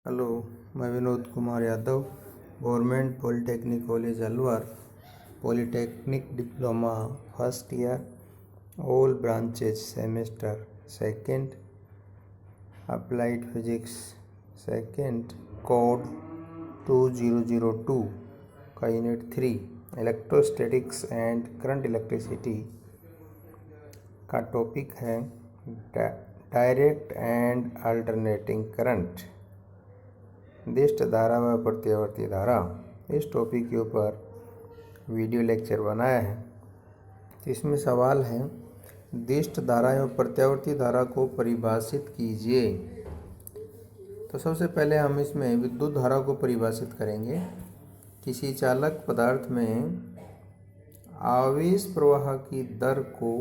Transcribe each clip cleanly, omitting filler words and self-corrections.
Hello, मैं Vinod Kumar Yadav, government polytechnic college Alwar, polytechnic diploma first year, all branches semester second, applied physics second, code 2002 का unit 3 electrostatics and current electricity का topic है direct and alternating current, दिष्ट धारा व प्रत्यावर्ती धारा। इस टॉपिक के ऊपर वीडियो लेक्चर बनाया है। इसमें सवाल है, दिष्ट धारा एवं प्रत्यावर्ती धारा को परिभाषित कीजिए। तो सबसे पहले हम इसमें विद्युत धारा को परिभाषित करेंगे। किसी चालक पदार्थ में आवेश प्रवाह की दर को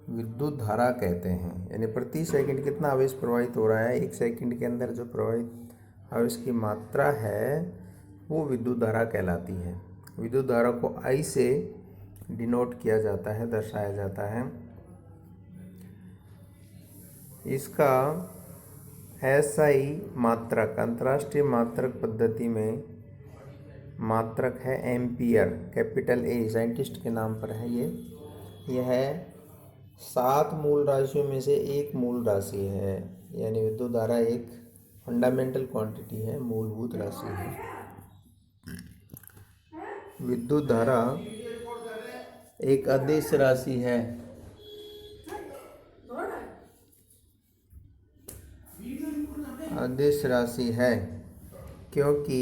विद्युत धारा कहते हैं। यानी प्रति सेकंड कितना आवेश प्रवाहित हो रहा है, एक सेकंड के अंदर जो प्रवाहित आवेश की मात्रा है वो विद्युत धारा कहलाती है। विद्युत धारा को I से डिनोट किया जाता है, दर्शाया जाता है। इसका SI मात्रक, अंतर्राष्ट्रीय मात्रक पद्धति में मात्रक है एम्पियर, कैपिटल A, साइंटिस्ट के नाम पर है ये। यह 7 मूल राशियों में से एक मूल राशि है। यानी विद्युत धारा एक फंडामेंटल क्वांटिटी है, मूलभूत राशि है। विद्युत धारा एक अदिश राशि है। अदिश राशि है क्योंकि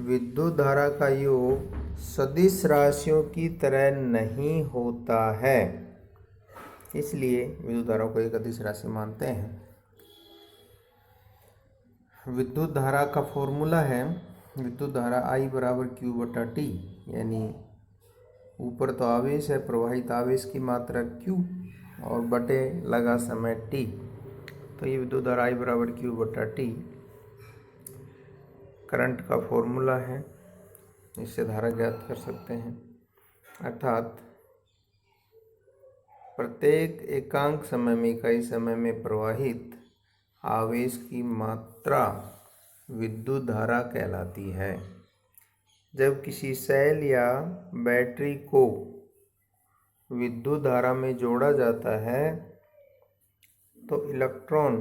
विद्युत धारा का योग सदिश राशियों की तरह नहीं होता है, इसलिए विद्युत धारा को एक अदिश राशि मानते हैं। विद्युत धारा का फॉर्मूला है, विद्युत धारा I बराबर Q/T। यानी ऊपर तो आवेश है, प्रवाहित आवेश की मात्रा Q और बटे लगा समय T, तो ये विद्युत धारा I बराबर Q/T करंट का फॉर्मूला है। इससे धारा ज्ञात कर सकते हैं। अर्थात प्रत्येक एकांक समय में, इकाई समय में प्रवाहित आवेश की मात्रा विद्युत धारा कहलाती है। जब किसी सेल या बैटरी को विद्युत धारा में जोड़ा जाता है तो इलेक्ट्रॉन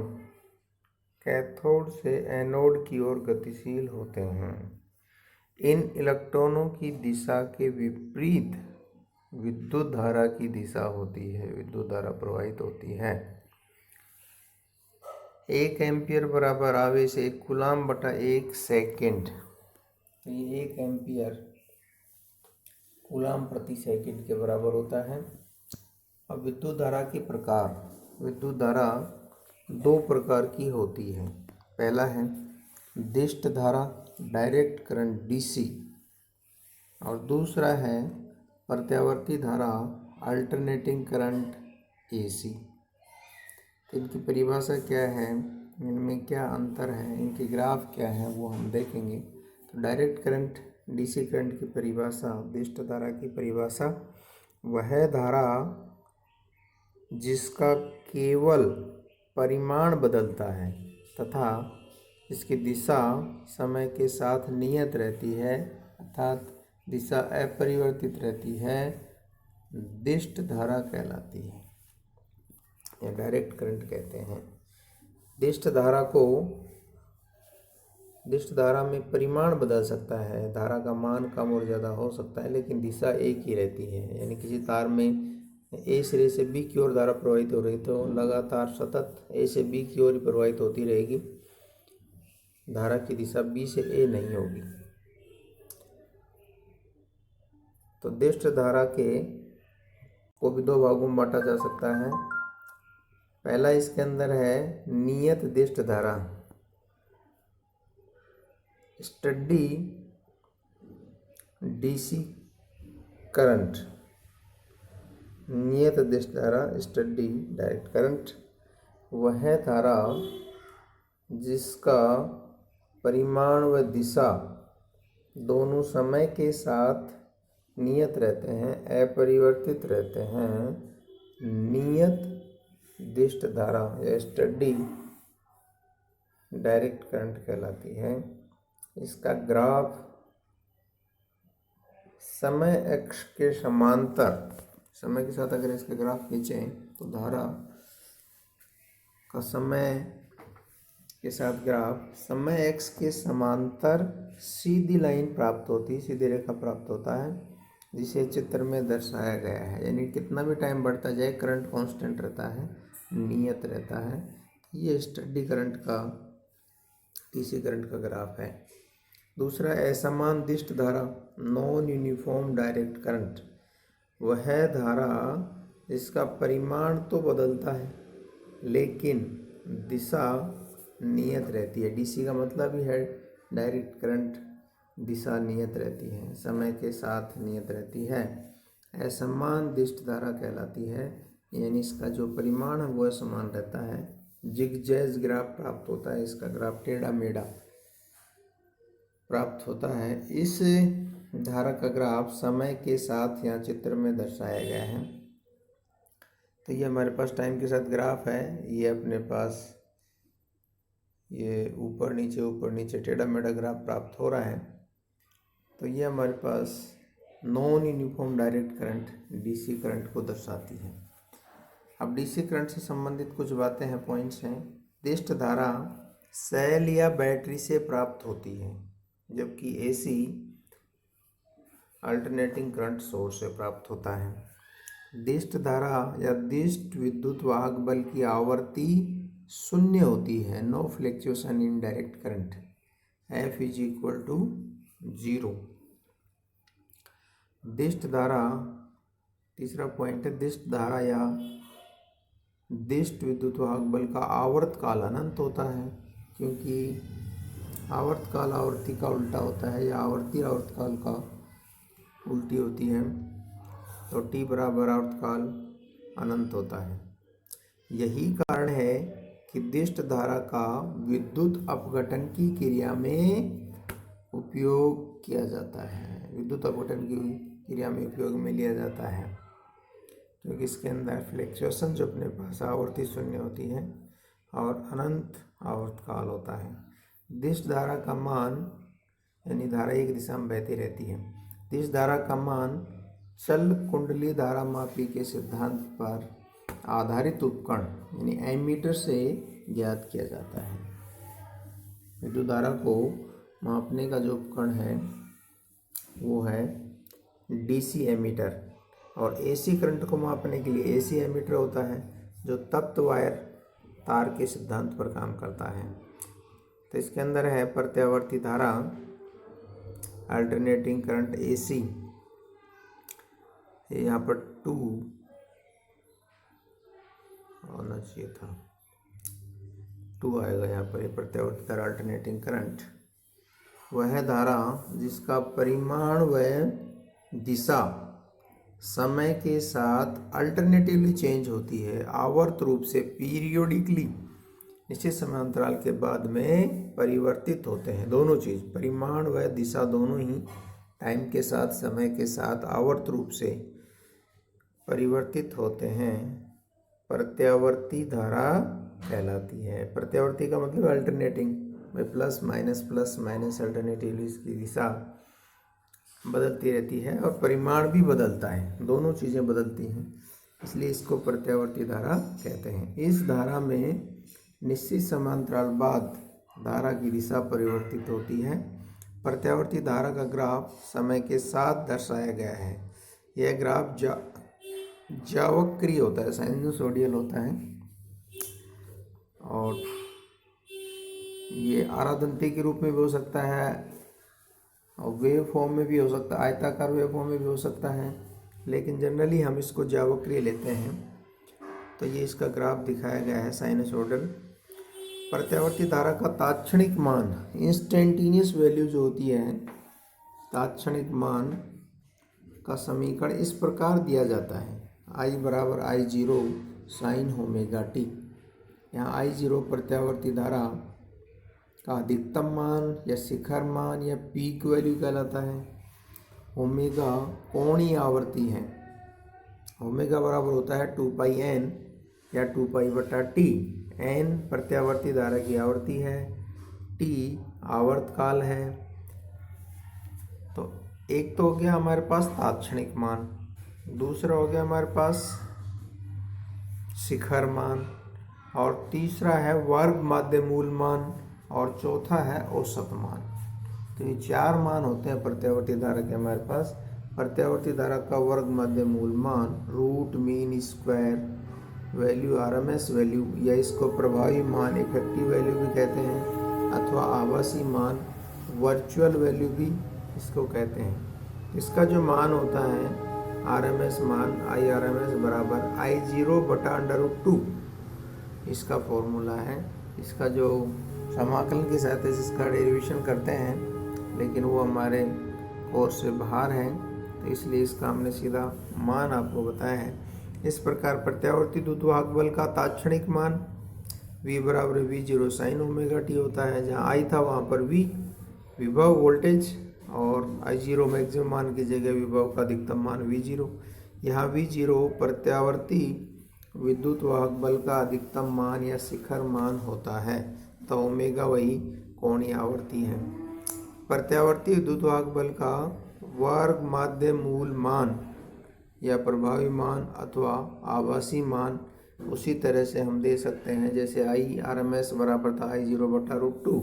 कैथोड से एनोड की ओर गतिशील होते हैं। इन इलेक्ट्रॉनों की दिशा के विपरीत विद्युत धारा की दिशा होती है, विद्युत धारा प्रवाहित होती है। 1 एम्पियर बराबर आवेश 1 कूलाम बटा 1 सेकेंड। तो ये 1 एम्पियर कूलाम प्रति सेकेंड के बराबर होता है। अब विद्युत धारा के प्रकार, विद्युत धारा 2 प्रकार की होती है। पहला है दिष्ट धारा, डायरेक्ट करंट DC, और दूसरा है प्रत्यावर्ती धारा, अल्टरनेटिंग करंट AC। इनकी परिभाषा क्या है, इनमें क्या अंतर है, इनके ग्राफ क्या है, वो हम देखेंगे। तो डायरेक्ट करंट DC करंट की परिभाषा, दिष्ट धारा की परिभाषा, वह धारा जिसका केवल परिमाण बदलता है तथा इसकी दिशा समय के साथ नियत रहती है, अर्थात दिशा अपरिवर्तित रहती है, दिष्ट धारा कहलाती है या डायरेक्ट करंट कहते हैं। दिष्ट धारा में परिमाण बदल सकता है, धारा का मान कम और ज़्यादा हो सकता है, लेकिन दिशा एक ही रहती है। यानी किसी तार में A सिरे से B की ओर धारा प्रवाहित हो रही तो लगातार सतत A से B की ओर ही प्रवाहित होती रहेगी, धारा की दिशा B से A नहीं होगी। तो दिष्ट धारा को भी 2 भागों में बांटा जा सकता है। पहला इसके अंदर है नियत दिष्ट धारा, स्टडी DC करंट। नियत दिष्ट धारा, स्टडी डायरेक्ट करंट, वह धारा जिसका परिमाण व दिशा दोनों समय के साथ नियत रहते हैं, अपरिवर्तित रहते हैं, नियत दिष्ट धारा या स्टडी डायरेक्ट करंट कहलाती है। इसका ग्राफ समय x के समांतर, समय के साथ अगर इसका ग्राफ खींचें तो धारा का समय के साथ ग्राफ समय x के समांतर सीधी लाइन प्राप्त होती है, सीधी रेखा प्राप्त होता है, जिसे चित्र में दर्शाया गया है। यानी कितना भी टाइम बढ़ता जाए करंट कांस्टेंट रहता है, नियत रहता है। ये स्टडी करंट का, डीसी करंट का ग्राफ है। दूसरा, असमान दिष्ट धारा, नॉन यूनिफॉर्म डायरेक्ट करंट, वह धारा इसका परिमाण तो बदलता है लेकिन दिशा नियत रहती है। डीसी का मतलब ही है डायरेक्ट करंट, दिशा नियत रहती है, समय के साथ नियत रहती है। असमान दिष्ट धारा कहलाती है, यानी इसका जो परिमाण है वो समान रहता है। जिगजैग ग्राफ प्राप्त होता है, इसका ग्राफ टेढ़ा मेढ़ा प्राप्त होता है। इस धारा का ग्राफ समय के साथ यहाँ चित्र में दर्शाया गया है। तो ये हमारे पास टाइम के साथ ग्राफ है। ये अपने पास ये ऊपर नीचे टेढ़ा मेढ़ा ग्राफ प्राप्त हो रहा है। तो ये हमारे पास non uniform direct current, DC current को दर्शाती है। अब डीसी करंट से संबंधित कुछ बातें हैं, पॉइंट्स हैं। दिष्ट धारा सेल या बैटरी से प्राप्त होती है, जबकि एसी अल्टरनेटिंग करंट सोर्स से प्राप्त होता है। दिष्ट धारा या दिष्ट विद्युत वाहक बल की आवर्ती शून्य होती है, no fluctuation in direct current, F = 0। दिष्ट धारा, तीसरा पॉइंट है, दिष्ट धारा या दिष्ट विद्युत वाहक बल का आवर्त काल अनंत होता है, क्योंकि आवर्त काल आवर्ती का उल्टा होता है या आवर्ती आवर्त काल का उल्टी होती है। तो T बराबर आवर्त काल अनंत होता है। यही कारण है कि दिष्ट धारा का विद्युत अपघटन की क्रिया में उपयोग किया जाता है, विद्युत अपघटन की क्रिया में उपयोग में लिया जाता है, क्योंकि इसके अंदर फ्लक्चुएशन जो अपने पास आवर्ती शून्य होती है और अनंत आवर्त काल होता है। दिष्ट धारा का मान, यानी धारा एक दिशा में बहती रहती है। दिष्ट धारा का मान चल कुंडली धारा मापी के सिद्धांत पर आधारित उपकरण यानी एमीटर से ज्ञात किया जाता है। विद्युत धारा को मापने का जो उपकरण है वो है डीसी एमीटर, और एसी करंट को मापने के लिए एसी एमीटर होता है, जो तप्त वायर तार के सिद्धांत पर काम करता है। तो इसके अंदर है प्रत्यावर्ती धारा, अल्टरनेटिंग करंट एसी, यहाँ पर 2 आना चाहिए था, 2 आएगा यहाँ पर। प्रत्यावर्ती धारा अल्टरनेटिंग करंट वह धारा जिसका परिमाण व दिशा समय के साथ अल्टरनेटिवली चेंज होती है, आवर्त रूप से पीरियोडिकली निश्चित समय अंतराल के बाद में परिवर्तित होते हैं। दोनों चीज़, परिमाण व दिशा दोनों ही टाइम के साथ, समय के साथ आवर्त रूप से परिवर्तित होते हैं, प्रत्यावर्ती धारा कहलाती है। प्रत्यावर्ती का मतलब अल्टरनेटिंग में प्लस माइनस अल्टरनेटिवली इसकी दिशा बदलती रहती है और परिमाण भी बदलता है, दोनों चीज़ें बदलती हैं, इसलिए इसको प्रत्यावर्ती धारा कहते हैं। इस धारा में निश्चित समांतराल बाद धारा की दिशा परिवर्तित होती है। प्रत्यावर्ती धारा का ग्राफ समय के साथ दर्शाया गया है। यह ग्राफ जावक्रीय होता है, साइनसोइडल होता है, और ये आरादंती के रूप में भी हो सकता है और वेव फॉर्म में भी हो सकता है, आयताकार वेव फॉर्म में भी हो सकता है, लेकिन जनरली हम इसको जावक्रीय लेते हैं। तो ये इसका ग्राफ दिखाया गया है, साइनसोइडल। प्रत्यावर्ती धारा का तात्क्षणिक मान, इंस्टेंटेनियस वैल्यू जो होती है, तात्क्षणिक मान का समीकरण इस प्रकार दिया जाता है, I बराबर I0 sin ओमेगा टी। यहाँ I0 प्रत्यावर्ती धारा का अधिकतम मान या शिखर मान या पीक वैल्यू कहलाता है। ओमेगा कोणीय आवर्ती है, ओमेगा बराबर होता है 2πn या 2π/t। n प्रत्यावर्ती धारा की आवर्ती है, टी आवर्तकाल है। तो एक तो हो गया हमारे पास तात्क्षणिक मान, दूसरा हो गया हमारे पास शिखर मान, और तीसरा है वर्ग माध्य मूल मान, और चौथा है औसत मान। तो ये 4 मान होते हैं प्रत्यावर्ती धारा के हमारे पास। प्रत्यावर्ती धारा का वर्ग माध्य मूल मान, root mean square value, RMS value, या इसको प्रभावी मान इफेक्टिव वैल्यू भी कहते हैं, अथवा आभासी मान वर्चुअल वैल्यू भी इसको कहते हैं। इसका जो मान होता है आरएमएस मान IRMS बराबर I0/√2 इसका फॉर्मूला है। इसका जो समाकलन की सहायता से इसका डेरिवेशन करते हैं, लेकिन वो हमारे कोर्स से बाहर है, तो इसलिए इसका हमने सीधा मान आपको बताया है। इस प्रकार प्रत्यावर्ती द्रुतवाहक बल का तात्क्षणिक मान V बराबर V0 sin ω t होता है, जहाँ I था वहाँ पर V विभव वोल्टेज और I0 मैक्सिमम मान की जगह विभव का अधिकतम मान V0। यहाँ V0 प्रत्यावर्ती विद्युत वाहक बल का अधिकतम मान या शिखर मान होता है, तो ओमेगा वही कोणीय आवर्ती है। प्रत्यावर्ती विद्युत वाहक बल का वर्ग माध्य मूल मान या प्रभावी मान अथवा आभासी मान उसी तरह से हम दे सकते हैं, जैसे IRMS बराबर था I0/√2,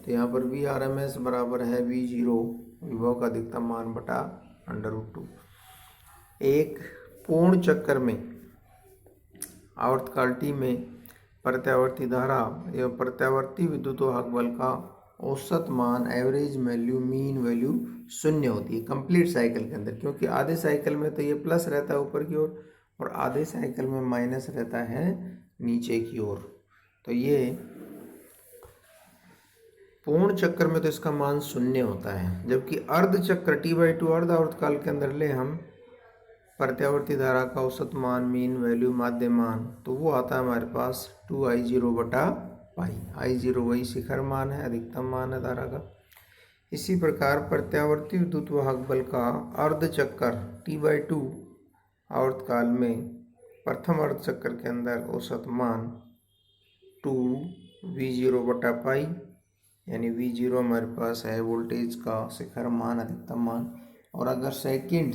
तो यहाँ पर VRMS बराबर है V0 विभव का अधिकतम मान बटा √2। एक पूर्ण चक्कर में आवर्तकाल T में प्रत्यावर्ती धारा एवं प्रत्यावर्ती विद्युत वाहक बल का औसत मान एवरेज वैल्यू मीन वैल्यू 0 होती है कंप्लीट साइकिल के अंदर, क्योंकि आधे साइकिल में तो ये प्लस रहता है ऊपर की ओर और आधे साइकिल में माइनस रहता है नीचे की ओर। तो ये पूर्ण चक्कर में तो इसका मान 0 होता है, जबकि अर्ध चक्र T/2 अर्ध आवर्तकाल के अंदर ले हम प्रत्यावर्ती धारा का औसत मान मीन वैल्यू माध्य मान, तो वो आता है हमारे पास 2I0/π। I0 वही शिखर मान है, अधिकतम मान है धारा का। इसी प्रकार प्रत्यावर्ती विद्युत वाहक बल का अर्ध चक्कर T/2 आवर्तकाल में प्रथम अर्ध चक्र के अंदर औसत मान 2V0/π, यानी V0 हमारे पास है वोल्टेज का शिखर मान, अधिकतम मान। और अगर सेकंड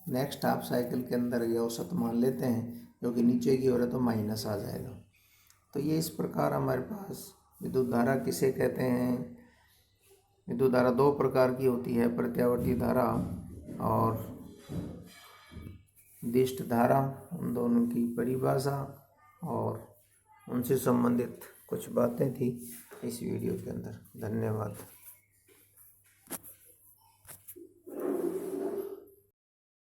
नेक्स्ट हाफ साइकिल के अंदर ये औसत मान लेते हैं जो कि नीचे की ओर है, तो माइनस आ जाएगा। तो ये इस प्रकार हमारे पास विद्युत धारा किसे कहते हैं। विद्युत धारा 2 प्रकार की होती है, प्रत्यावर्ती धारा और दिष्ट धारा। उन दोनों की परिभाषा और उनसे संबंधित कुछ बातें थी इस वीडियो के अंदर। धन्यवाद।